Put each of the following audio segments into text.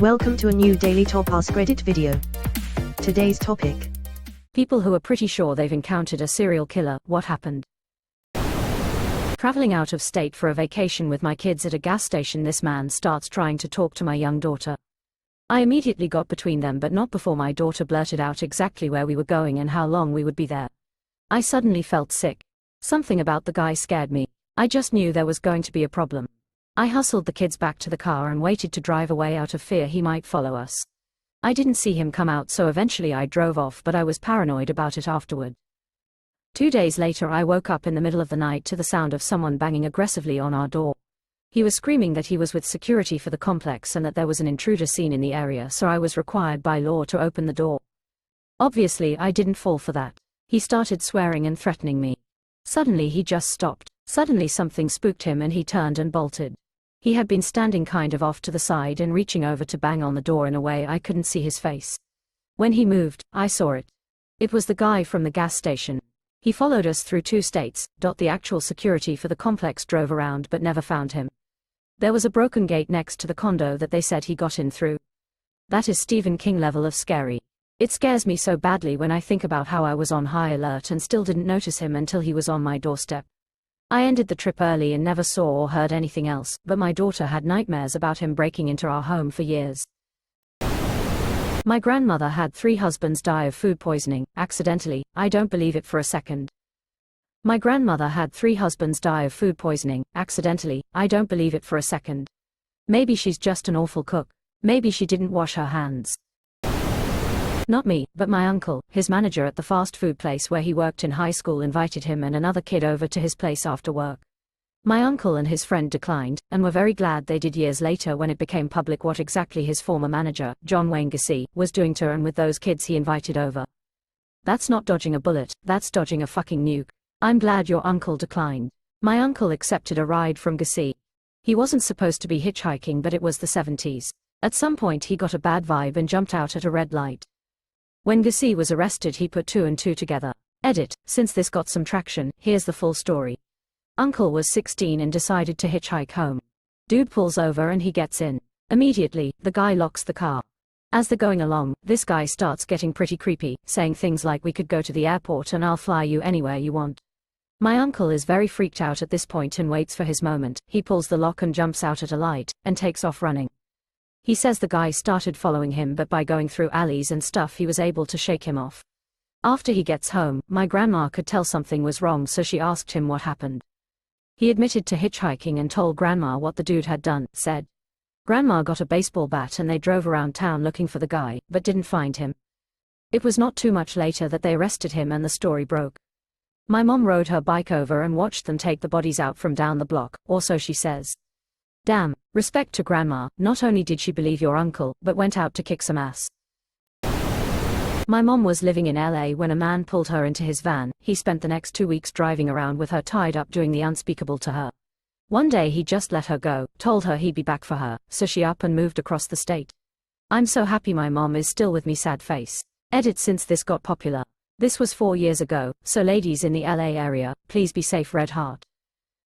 Welcome to a new Daily Top Askreddit video. Today's topic: people who are pretty sure they've encountered a serial killer. What happened? Traveling out of state for a vacation with my kids at a gas station, this man starts trying to talk to my young daughter. I immediately got between them, but not before my daughter blurted out exactly where we were going and how long we would be there. I suddenly felt sick. Something about the guy scared me. I just knew there was going to be a problem. I hustled the kids back to the car and waited to drive away out of fear he might follow us. I didn't see him come out, so eventually I drove off, but I was paranoid about it afterward. 2 days later I woke up in the middle of the night to the sound of someone banging aggressively on our door. He was screaming that he was with security for the complex and that there was an intruder seen in the area, so I was required by law to open the door. Obviously I didn't fall for that. He started swearing and threatening me. Suddenly he just stopped. Suddenly something spooked him and he turned and bolted. He had been standing kind of off to the side and reaching over to bang on the door in a way I couldn't see his face. When he moved, I saw it. It was the guy from the gas station. He followed us through 2 states. The actual security for the complex drove around but never found him. There was a broken gate next to the condo that they said he got in through. That is Stephen King level of scary. It scares me so badly when I think about how I was on high alert and still didn't notice him until he was on my doorstep. I ended the trip early and never saw or heard anything else, but my daughter had nightmares about him breaking into our home for years. My grandmother had 3 husbands die of food poisoning, accidentally. I don't believe it for a second. My grandmother had 3 husbands die of food poisoning, accidentally. I don't believe it for a second. Maybe she's just an awful cook. Maybe she didn't wash her hands. Not me, but my uncle. His manager at the fast food place where he worked in high school invited him and another kid over to his place after work. My uncle and his friend declined, and were very glad they did years later when it became public what exactly his former manager, John Wayne Gacy, was doing to and with those kids he invited over. That's not dodging a bullet, that's dodging a fucking nuke. I'm glad your uncle declined. My uncle accepted a ride from Gacy. He wasn't supposed to be hitchhiking, but it was the 70s. At some point he got a bad vibe and jumped out at a red light. When Gacy was arrested he put 2 and 2 together. Edit, since this got some traction, here's the full story. Uncle was 16 and decided to hitchhike home. Dude pulls over and he gets in. Immediately, the guy locks the car. As they're going along, this guy starts getting pretty creepy, saying things like, "We could go to the airport and I'll fly you anywhere you want." My uncle is very freaked out at this point and waits for his moment. He pulls the lock and jumps out at a light, and takes off running. He says the guy started following him, but by going through alleys and stuff he was able to shake him off. After he gets home, my grandma could tell something was wrong, so she asked him what happened. He admitted to hitchhiking and told grandma what the dude had done, said. Grandma got a baseball bat and they drove around town looking for the guy, but didn't find him. It was not too much later that they arrested him and the story broke. My mom rode her bike over and watched them take the bodies out from down the block, or so she says. Damn, respect to grandma, not only did she believe your uncle, but went out to kick some ass. My mom was living in LA when a man pulled her into his van. He spent the next 2 weeks driving around with her tied up doing the unspeakable to her. One day he just let her go, told her he'd be back for her, so she up and moved across the state. I'm so happy my mom is still with me, sad face. Edit, since this got popular. This was 4 years ago, so ladies in the LA area, please be safe, red heart.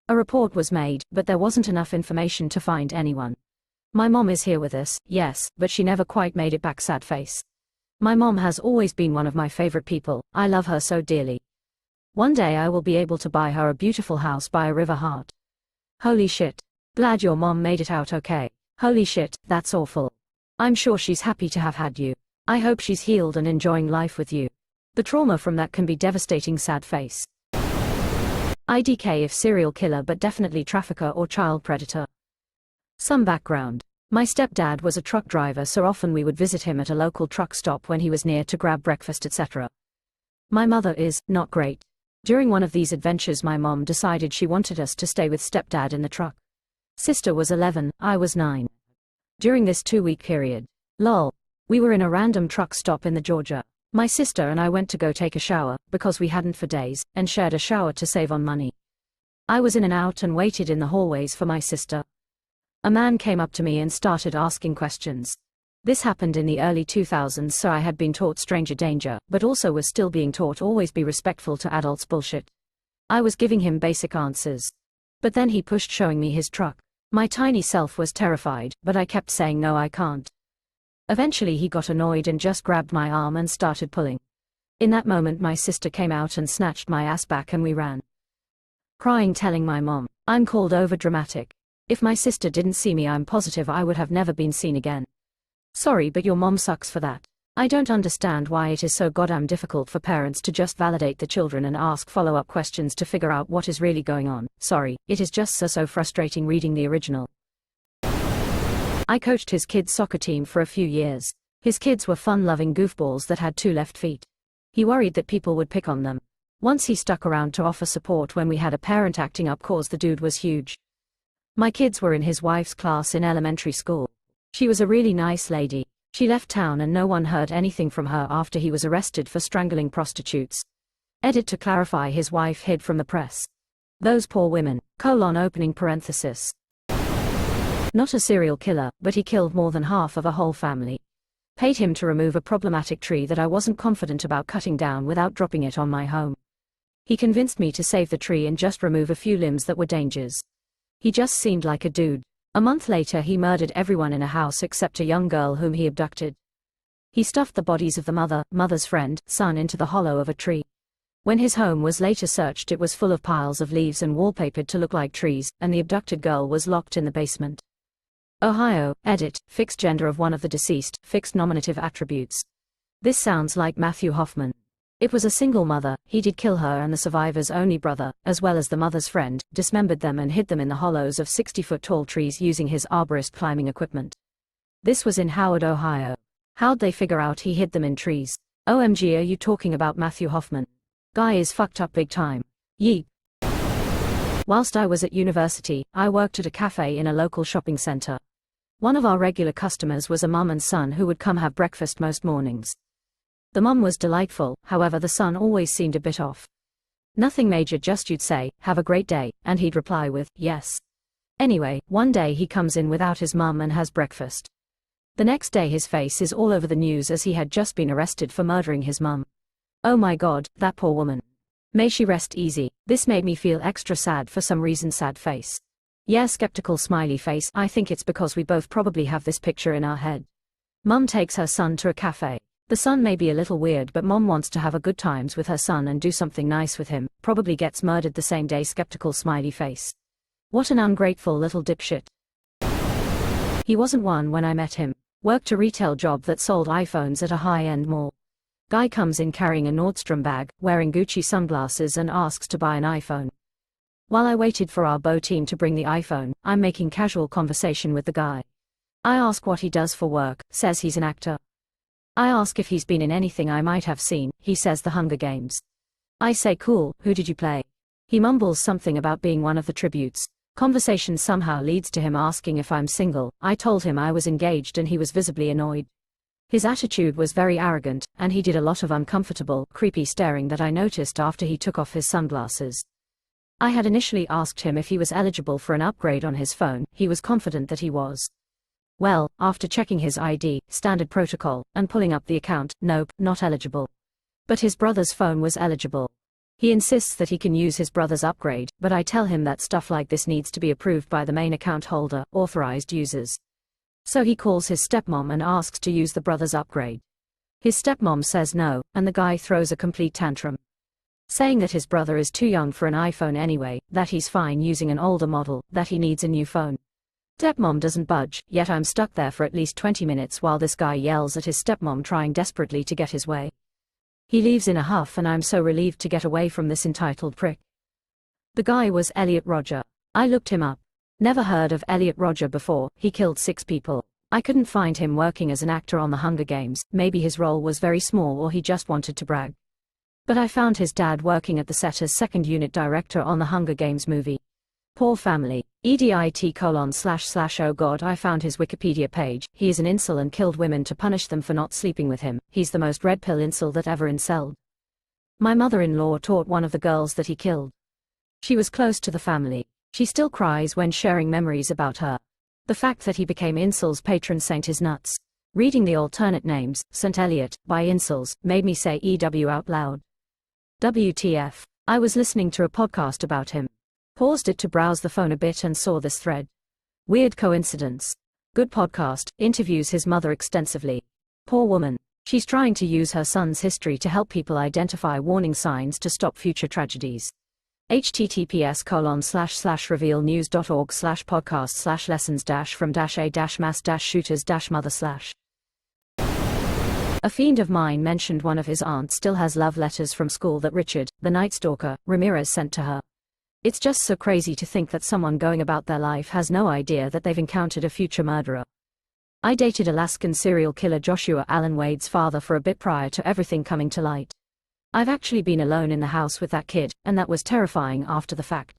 A report was made, but there wasn't enough information to find anyone. My mom is here with us, yes, but she never quite made it back, sad face. My mom has always been one of my favorite people. I love her so dearly. One day I will be able to buy her a beautiful house by a river, heart. Holy shit. Glad your mom made it out okay. Holy shit, that's awful. I'm sure she's happy to have had you. I hope she's healed and enjoying life with you. The trauma from that can be devastating, sad face. IDK if serial killer, but definitely trafficker or child predator. Some background. My stepdad was a truck driver, so often we would visit him at a local truck stop when he was near to grab breakfast, etc. My mother is not great. During one of these adventures my mom decided she wanted us to stay with stepdad in the truck. Sister was 11, I was 9. During this 2-week period. Lol. We were in a random truck stop in the Georgia. My sister and I went to go take a shower, because we hadn't for days, and shared a shower to save on money. I was in and out and waited in the hallways for my sister. A man came up to me and started asking questions. This happened in the early 2000s, so I had been taught stranger danger, but also was still being taught always be respectful to adults bullshit. I was giving him basic answers. But then he pushed showing me his truck. My tiny self was terrified, but I kept saying no, I can't. Eventually he got annoyed and just grabbed my arm and started pulling. In that moment my sister came out and snatched my ass back and we ran. Crying, telling my mom, I'm called over dramatic. If my sister didn't see me, I'm positive I would have never been seen again. Sorry, but your mom sucks for that. I don't understand why it is so goddamn difficult for parents to just validate the children and ask follow-up questions to figure out what is really going on. Sorry, it is just so frustrating reading the original. I coached his kids' soccer team for a few years. His kids were fun-loving goofballs that had 2 left feet. He worried that people would pick on them. Once he stuck around to offer support when we had a parent acting up cause the dude was huge. My kids were in his wife's class in elementary school. She was a really nice lady. She left town and no one heard anything from her after he was arrested for strangling prostitutes. Edit to clarify, his wife hid from the press. Those poor women, opening parenthesis. Not a serial killer, but he killed more than half of a whole family. Paid him to remove a problematic tree that I wasn't confident about cutting down without dropping it on my home. He convinced me to save the tree and just remove a few limbs that were dangers. He just seemed like a dude. A month later he murdered everyone in a house except a young girl whom he abducted. He stuffed the bodies of the mother's friend, son into the hollow of a tree. When his home was later searched, it was full of piles of leaves and wallpapered to look like trees, and the abducted girl was locked in the basement. Ohio, edit, fixed gender of one of the deceased, fixed nominative attributes. This sounds like Matthew Hoffman. It was a single mother. He did kill her and the survivor's only brother, as well as the mother's friend, dismembered them and hid them in the hollows of 60-foot-tall trees using his arborist climbing equipment. This was in Howard, Ohio. How'd they figure out he hid them in trees? OMG, are you talking about Matthew Hoffman? Guy is fucked up big time. Yeep. Whilst I was at university, I worked at a cafe in a local shopping center. One of our regular customers was a mum and son who would come have breakfast most mornings. The mum was delightful, however the son always seemed a bit off. Nothing major, just you'd say, have a great day, and he'd reply with, yes. Anyway, one day he comes in without his mum and has breakfast. The next day his face is all over the news as he had just been arrested for murdering his mum. Oh my god, that poor woman. May she rest easy. This made me feel extra sad for some reason. Sad face. Yeah, skeptical smiley face. I think it's because we both probably have this picture in our head. Mum takes her son to a cafe. The son may be a little weird, but mom wants to have a good times with her son and do something nice with him, probably gets murdered the same day. Skeptical smiley face. What an ungrateful little dipshit. He wasn't one when I met him. Worked a retail job that sold iPhones at a high-end mall. Guy comes in carrying a Nordstrom bag, wearing Gucci sunglasses and asks to buy an iPhone. While I waited for our bow team to bring the iPhone, I'm making casual conversation with the guy. I ask what he does for work, says he's an actor. I ask if he's been in anything I might have seen, he says the Hunger Games. I say cool, who did you play? He mumbles something about being one of the tributes. Conversation somehow leads to him asking if I'm single. I told him I was engaged and he was visibly annoyed. His attitude was very arrogant, and he did a lot of uncomfortable, creepy staring that I noticed after he took off his sunglasses. I had initially asked him if he was eligible for an upgrade on his phone. He was confident that he was. Well, after checking his ID, standard protocol, and pulling up the account, nope, not eligible. But his brother's phone was eligible. He insists that he can use his brother's upgrade, but I tell him that stuff like this needs to be approved by the main account holder, authorized users. So he calls his stepmom and asks to use the brother's upgrade. His stepmom says no, and the guy throws a complete tantrum, saying that his brother is too young for an iPhone anyway, that he's fine using an older model, that he needs a new phone. Stepmom doesn't budge, yet I'm stuck there for at least 20 minutes while this guy yells at his stepmom, trying desperately to get his way. He leaves in a huff and I'm so relieved to get away from this entitled prick. The guy was Elliot Rodger. I looked him up. Never heard of Elliot Rodger before. He killed 6 people. I couldn't find him working as an actor on the Hunger Games. Maybe his role was very small or he just wanted to brag. But I found his dad working at the set as second unit director on the Hunger Games movie. Poor family. EDIT:// oh god, I found his Wikipedia page. He is an incel and killed women to punish them for not sleeping with him. He's the most red pill incel that ever incelled. My mother-in-law taught one of the girls that he killed. She was close to the family. She still cries when sharing memories about her. The fact that he became incel's patron saint is nuts. Reading the alternate names, St. Eliot, by incels, made me say EW out loud. WTF. I was listening to a podcast about him. Paused it to browse the phone a bit and saw this thread. Weird coincidence. Good podcast, interviews his mother extensively. Poor woman. She's trying to use her son's history to help people identify warning signs to stop future tragedies. https://revealnews.org/podcast/lessons-from-a-mass-shooters-mother/. A fiend of mine mentioned one of his aunts still has love letters from school that Richard, the Night Stalker, Ramirez sent to her. It's just so crazy to think that someone going about their life has no idea that they've encountered a future murderer. I dated Alaskan serial killer Joshua Allen Wade's father for a bit prior to everything coming to light. I've actually been alone in the house with that kid, and that was terrifying after the fact.